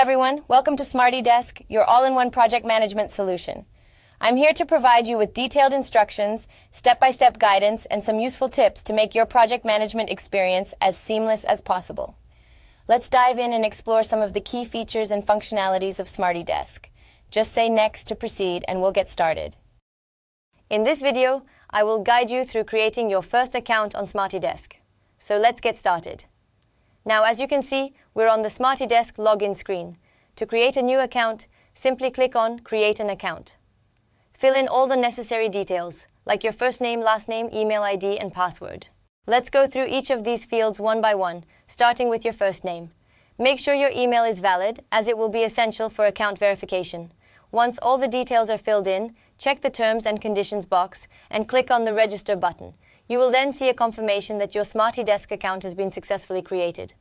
everyone, welcome to SmartyDesk, your all-in-one project management solution. I'm here to provide you with detailed instructions, step-by-step guidance, and some useful tips to make your project management experience as seamless as possible. Let's dive in and explore some of the key features and functionalities of SmartyDesk. Just say next to proceed and we'll get started. In this video, I will guide you through creating your first account on SmartyDesk. So let's get started. Now, as you can see, we're on the SmartyDesk login screen. To create a new account, simply click on Create an Account. Fill in all the necessary details, like your first name, last name, email ID, and password. Let's go through each of these fields one by one, starting with your first name. Make sure your email is valid, as it will be essential for account verification. Once all the details are filled in, check the Terms and Conditions box and click on the Register button. You will then see a confirmation that your SmartyDesk account has been successfully created.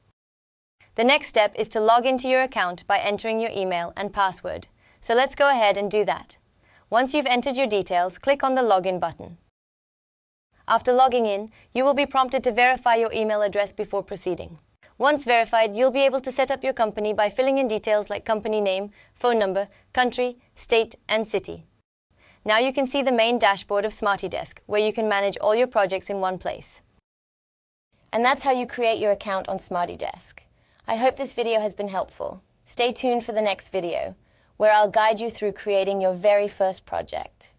The next step is to log into your account by entering your email and password. So let's go ahead and do that. Once you've entered your details, click on the Login button. After logging in, you will be prompted to verify your email address before proceeding. Once verified, you'll be able to set up your company by filling in details like company name, phone number, country, state, and city. Now you can see the main dashboard of SmartyDesk, where you can manage all your projects in one place. And that's how you create your account on SmartyDesk. I hope this video has been helpful. Stay tuned for the next video, where I'll guide you through creating your very first project.